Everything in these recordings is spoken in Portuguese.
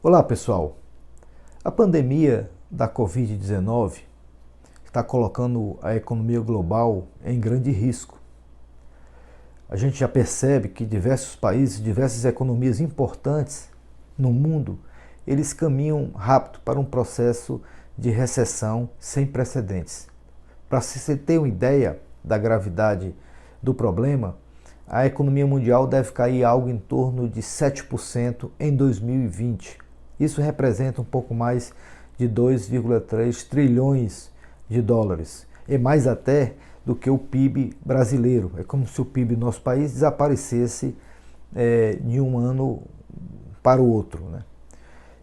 Olá pessoal, a pandemia da Covid-19 está colocando a economia global em grande risco. A gente já percebe que diversos países, diversas economias importantes no mundo, eles caminham rápido para um processo de recessão sem precedentes. Para se ter uma ideia da gravidade do problema, a economia mundial deve cair algo em torno de 7% em 2020. Isso representa um pouco mais de 2,3 trilhões de dólares. É mais até do que o PIB brasileiro. É como se o PIB do nosso país desaparecesse de um ano para o outro, né?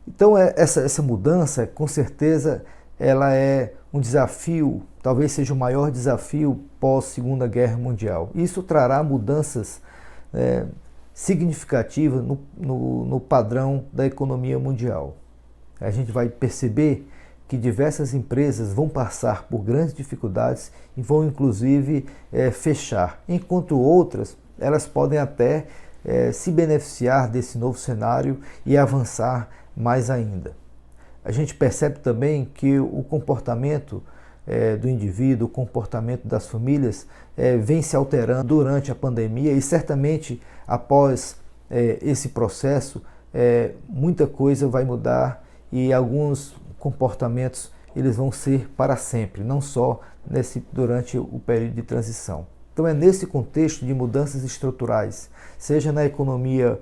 Então essa mudança, com certeza, ela é um desafio, talvez seja o maior desafio pós-Segunda Guerra Mundial. Isso trará mudanças significativas no padrão da economia mundial. A gente vai perceber que diversas empresas vão passar por grandes dificuldades e vão inclusive fechar, enquanto outras elas podem até se beneficiar desse novo cenário e avançar mais ainda. A gente percebe também que o comportamento do indivíduo, o comportamento das famílias vem se alterando durante a pandemia e certamente após esse processo muita coisa vai mudar e alguns comportamentos eles vão ser para sempre, não só durante o período de transição. Então é nesse contexto de mudanças estruturais, seja na economia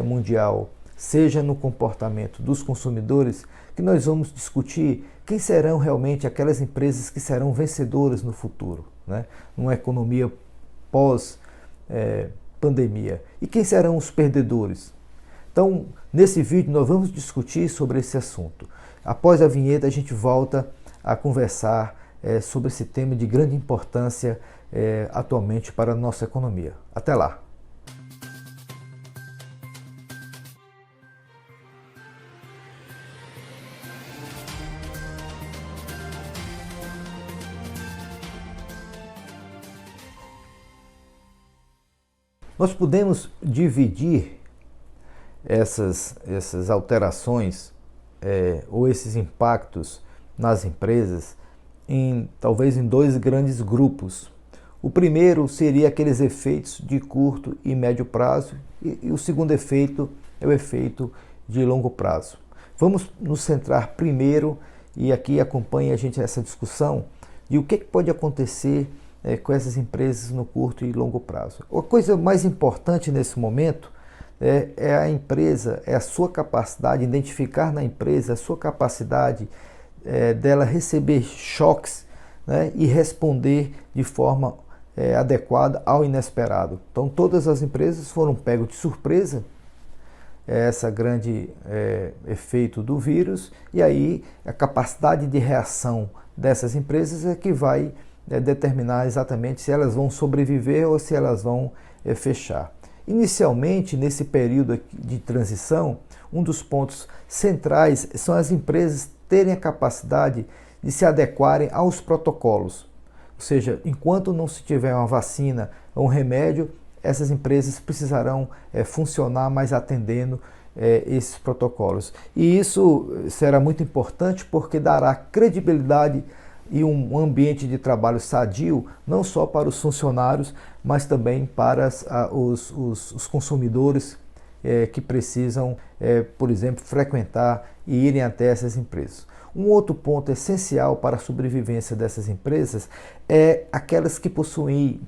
mundial, seja no comportamento dos consumidores, que nós vamos discutir quem serão realmente aquelas empresas que serão vencedoras no futuro, né? Numa economia pós-pandemia. E quem serão os perdedores? Então, nesse vídeo nós vamos discutir sobre esse assunto. Após a vinheta a gente volta a conversar sobre esse tema de grande importância atualmente para a nossa economia. Até lá! Nós podemos dividir essas alterações ou esses impactos nas empresas talvez em dois grandes grupos. O primeiro seria aqueles efeitos de curto e médio prazo e o segundo efeito é o efeito de longo prazo. Vamos nos centrar primeiro, e aqui acompanhe a gente essa discussão, de o que pode acontecer com essas empresas no curto e longo prazo. A coisa mais importante nesse momento é a empresa, é a sua capacidade, identificar na empresa a sua capacidade dela receber choques, né, e responder de forma adequada ao inesperado. Então todas as empresas foram pegas de surpresa, esse grande efeito do vírus, e aí a capacidade de reação dessas empresas é que vai determinar exatamente se elas vão sobreviver ou se elas vão fechar. Inicialmente, nesse período de transição, um dos pontos centrais são as empresas terem a capacidade de se adequarem aos protocolos. Ou seja, enquanto não se tiver uma vacina ou um remédio, essas empresas precisarão funcionar mais atendendo esses protocolos. E isso será muito importante porque dará credibilidade e um ambiente de trabalho sadio, não só para os funcionários, mas também para os consumidores que precisam, por exemplo, frequentar e irem até essas empresas. Um outro ponto essencial para a sobrevivência dessas empresas é aquelas que possuem,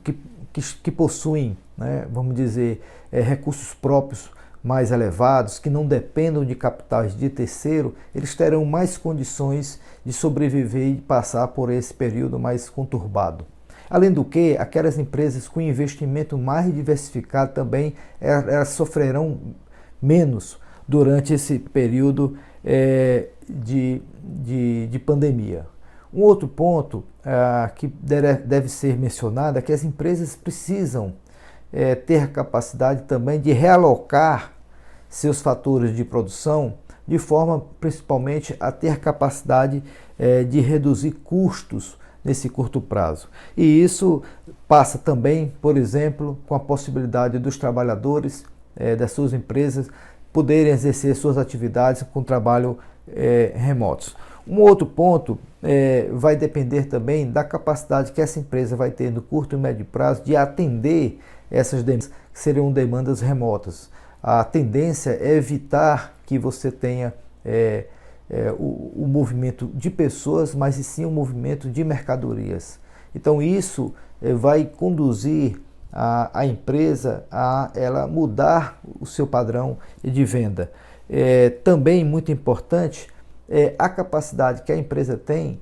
né, vamos dizer, recursos próprios mais elevados, que não dependam de capitais de terceiro, eles terão mais condições de sobreviver e passar por esse período mais conturbado. Além do que, aquelas empresas com investimento mais diversificado também, elas sofrerão menos durante esse período de pandemia. Um outro ponto que deve ser mencionado é que as empresas precisam ter a capacidade também de realocar seus fatores de produção de forma principalmente a ter capacidade de reduzir custos nesse curto prazo. E isso passa também, por exemplo, com a possibilidade dos trabalhadores das suas empresas poderem exercer suas atividades com trabalho remotos. Um outro ponto vai depender também da capacidade que essa empresa vai ter no curto e médio prazo de atender essas demandas, que seriam demandas remotas. A tendência é evitar que você tenha o movimento de pessoas, mas sim o movimento de mercadorias. Então isso vai conduzir a empresa a ela mudar o seu padrão de venda. Também muito importante a capacidade que a empresa tem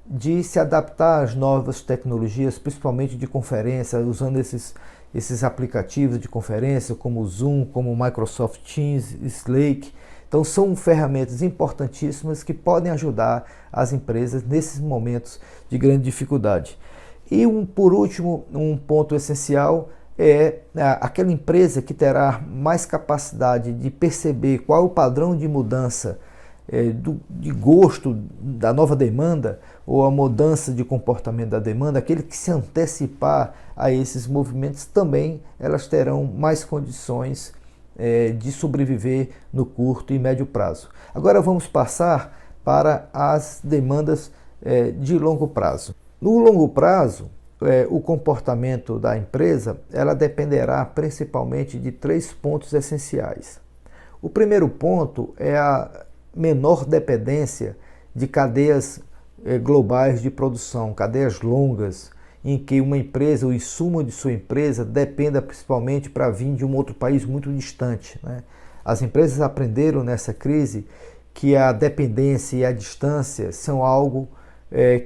de se adaptar às novas tecnologias, principalmente de conferência, usando esses aplicativos de conferência como o Zoom, como o Microsoft Teams, Slack. Então são ferramentas importantíssimas que podem ajudar as empresas nesses momentos de grande dificuldade. E por último, um ponto essencial é aquela empresa que terá mais capacidade de perceber qual é o padrão de mudança de gosto da nova demanda ou a mudança de comportamento da demanda, aquele que se antecipar a esses movimentos, também elas terão mais condições de sobreviver no curto e médio prazo. Agora vamos passar para as demandas de longo prazo. No longo prazo, o comportamento da empresa ela dependerá principalmente de 3 pontos essenciais. O primeiro ponto é a menor dependência de cadeias globais de produção, cadeias longas, em que uma empresa, o insumo de sua empresa dependa principalmente para vir de um outro país muito distante, né? As empresas aprenderam nessa crise que a dependência e a distância são algo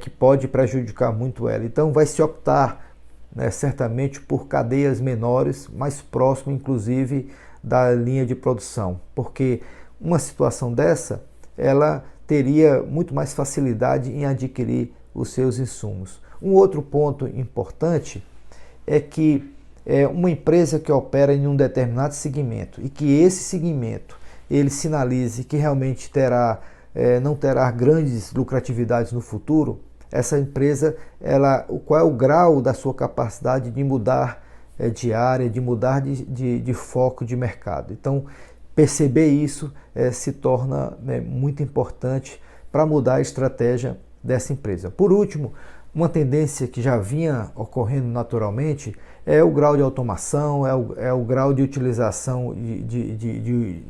que pode prejudicar muito ela. Então vai se optar, né, certamente por cadeias menores, mais próximas inclusive da linha de produção, porque uma situação dessa, ela teria muito mais facilidade em adquirir os seus insumos. Um outro ponto importante é que uma empresa que opera em um determinado segmento e que esse segmento ele sinalize que realmente não terá grandes lucratividades no futuro, essa empresa, qual é o grau da sua capacidade de mudar de área, de mudar de foco de mercado. Então, perceber isso se torna muito importante para mudar a estratégia dessa empresa. Por último, uma tendência que já vinha ocorrendo naturalmente é o grau de automação, é o grau de utilização de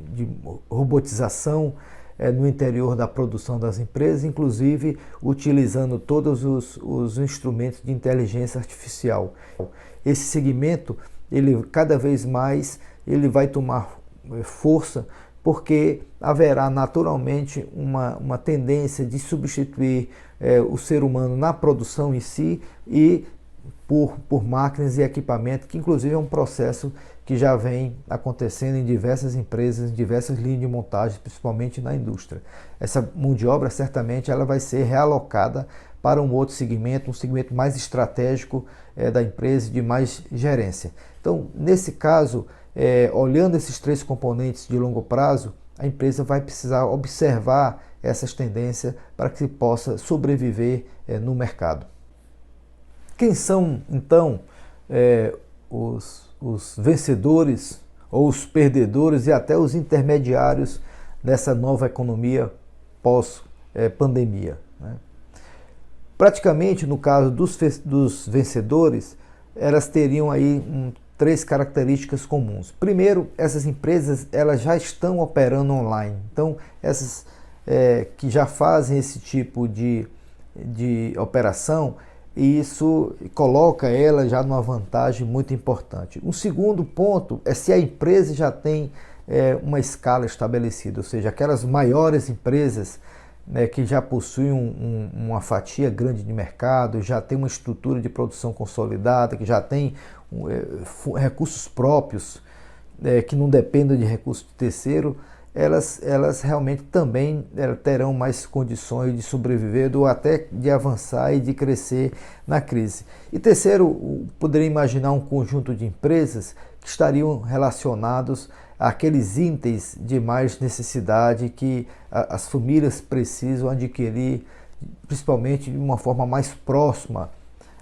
robotização no interior da produção das empresas, inclusive utilizando todos os instrumentos de inteligência artificial. Esse segmento, ele cada vez mais ele vai tomar força, porque haverá naturalmente uma tendência de substituir o ser humano na produção em si e por máquinas e equipamento, que inclusive é um processo que já vem acontecendo em diversas empresas, em diversas linhas de montagem, principalmente na indústria. Essa mão de obra certamente ela vai ser realocada para um outro segmento, um segmento mais estratégico da empresa, de mais gerência. Então, nesse caso, olhando esses 3 componentes de longo prazo, a empresa vai precisar observar essas tendências para que possa sobreviver no mercado. Quem são, então, os vencedores ou os perdedores e até os intermediários dessa nova economia pós-pandemia, né? Praticamente, no caso dos vencedores, elas teriam aí 3 características comuns. Primeiro, essas empresas elas já estão operando online. Então, essas que já fazem esse tipo de operação, isso coloca ela já numa vantagem muito importante. Um segundo ponto é se a empresa já tem uma escala estabelecida, ou seja, aquelas maiores empresas que já possuem uma fatia grande de mercado, já tem uma estrutura de produção consolidada, que já tem recursos próprios, que não dependem de recursos de terceiro, elas realmente também terão mais condições de sobreviver ou até de avançar e de crescer na crise. E terceiro, poderia imaginar um conjunto de empresas que estariam relacionados àqueles itens de mais necessidade que as famílias precisam adquirir, principalmente de uma forma mais próxima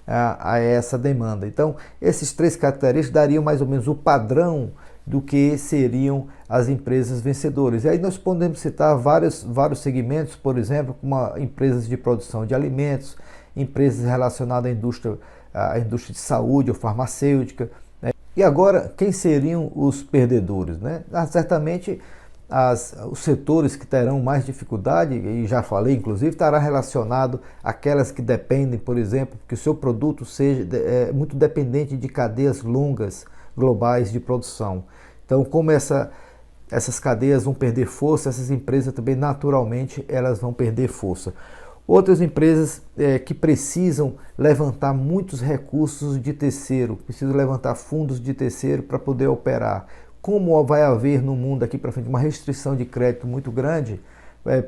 a essa demanda. Então, esses 3 características dariam mais ou menos o padrão do que seriam as empresas vencedoras. E aí nós podemos citar vários segmentos, por exemplo, como empresas de produção de alimentos, empresas relacionadas à indústria de saúde ou farmacêutica, né? E agora, quem seriam os perdedores, né? Certamente os setores que terão mais dificuldade, e já falei inclusive, estará relacionado àquelas que dependem, por exemplo, que o seu produto seja muito dependente de cadeias longas globais de produção. Então, como essas cadeias vão perder força, essas empresas também naturalmente elas vão perder força. Outras empresas que precisam levantar muitos recursos de terceiro, precisam levantar fundos de terceiro para poder operar. Como vai haver no mundo aqui para frente uma restrição de crédito muito grande,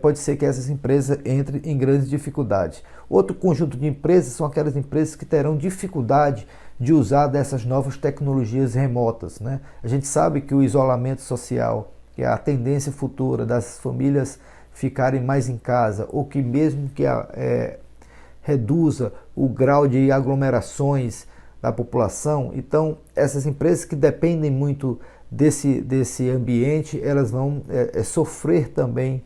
pode ser que essas empresas entrem em grandes dificuldades. Outro conjunto de empresas são aquelas empresas que terão dificuldade de usar dessas novas tecnologias remotas, né? A gente sabe que o isolamento social, que é a tendência futura das famílias ficarem mais em casa, ou que mesmo que reduza o grau de aglomerações da população, então essas empresas que dependem muito desse ambiente, elas vão sofrer também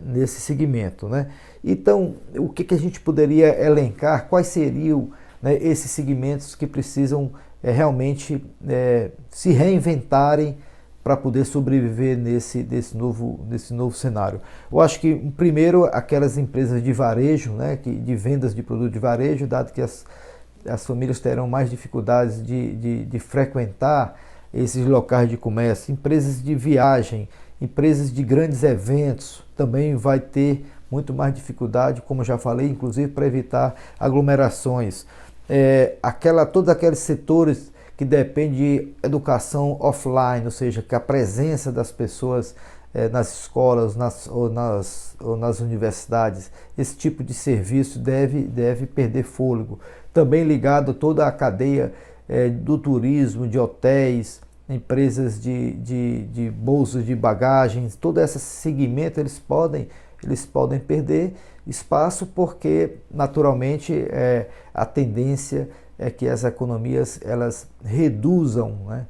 nesse segmento, né? Então, o que a gente poderia elencar? Quais seriam, né, esses segmentos que precisam realmente se reinventarem para poder sobreviver nesse novo cenário? Eu acho que, primeiro, aquelas empresas de varejo, né, de vendas de produto de varejo, dado que as famílias terão mais dificuldades de frequentar esses locais de comércio. Empresas de viagem, empresas de grandes eventos também vai ter muito mais dificuldade, como já falei, inclusive para evitar aglomerações. Todos aqueles setores que dependem de educação offline, ou seja, que a presença das pessoas nas escolas ou nas universidades, esse tipo de serviço deve perder fôlego. Também ligado a toda a cadeia do turismo, de hotéis, empresas de bolsas de bagagens, todo esse segmento eles podem perder espaço, porque naturalmente a tendência é que as economias elas reduzam, né?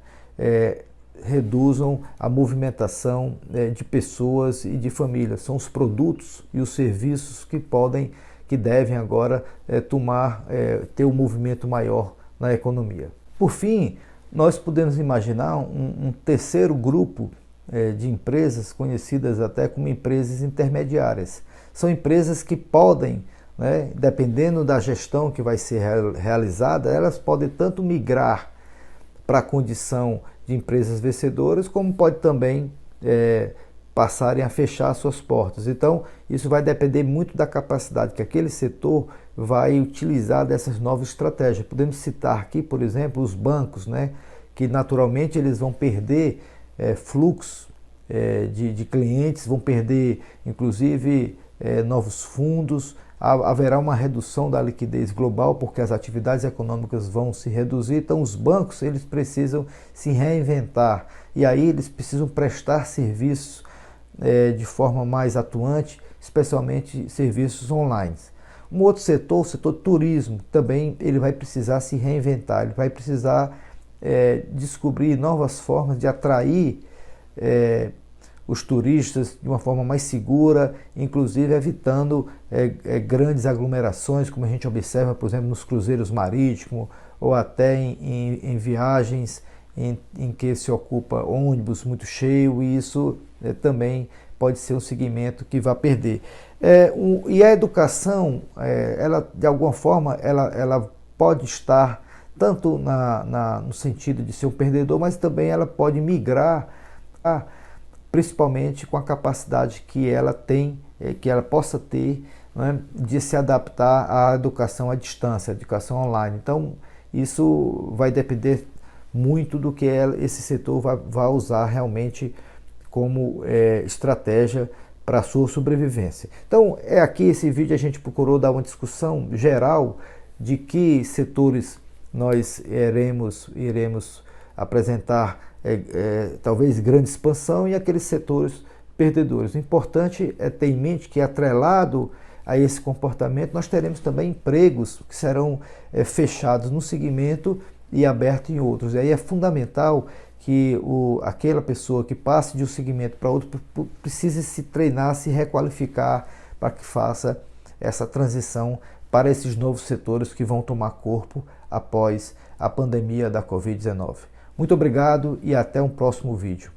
Reduzam a movimentação de pessoas e de famílias. São os produtos e os serviços que devem agora ter um movimento maior na economia. Por fim, nós podemos imaginar um terceiro grupo de empresas, conhecidas até como empresas intermediárias. São empresas que podem, né, dependendo da gestão que vai ser realizada, elas podem tanto migrar para a condição de empresas vencedoras, como pode também passarem a fechar suas portas. Então, isso vai depender muito da capacidade que aquele setor vai utilizar dessas novas estratégias. Podemos citar aqui, por exemplo, os bancos, né, que naturalmente eles vão perder fluxo de clientes, vão perder inclusive novos fundos, haverá uma redução da liquidez global, porque as atividades econômicas vão se reduzir. Então os bancos eles precisam se reinventar, e aí eles precisam prestar serviços de forma mais atuante, especialmente serviços online. Um outro setor, o setor turismo, também ele vai precisar se reinventar, ele vai precisar descobrir novas formas de atrair os turistas de uma forma mais segura, inclusive evitando grandes aglomerações, como a gente observa, por exemplo, nos cruzeiros marítimos, ou até em viagens em que se ocupa ônibus muito cheio, e isso também pode ser um segmento que vai perder. E a educação, ela de alguma forma, ela pode estar tanto no sentido de ser um perdedor, mas também ela pode migrar, principalmente com a capacidade que ela tem, que ela possa ter, né, de se adaptar à educação à distância, à educação online. Então, isso vai depender muito do que esse setor vai usar realmente como estratégia para a sua sobrevivência. Então, aqui esse vídeo a gente procurou dar uma discussão geral de que setores nós iremos apresentar talvez grande expansão, e aqueles setores perdedores. O importante é ter em mente que, atrelado a esse comportamento, nós teremos também empregos que serão fechados num segmento e abertos em outros. E aí é fundamental que aquela pessoa que passe de um segmento para outro precise se treinar, se requalificar para que faça essa transição para esses novos setores que vão tomar corpo após a pandemia da Covid-19. Muito obrigado e até um próximo vídeo.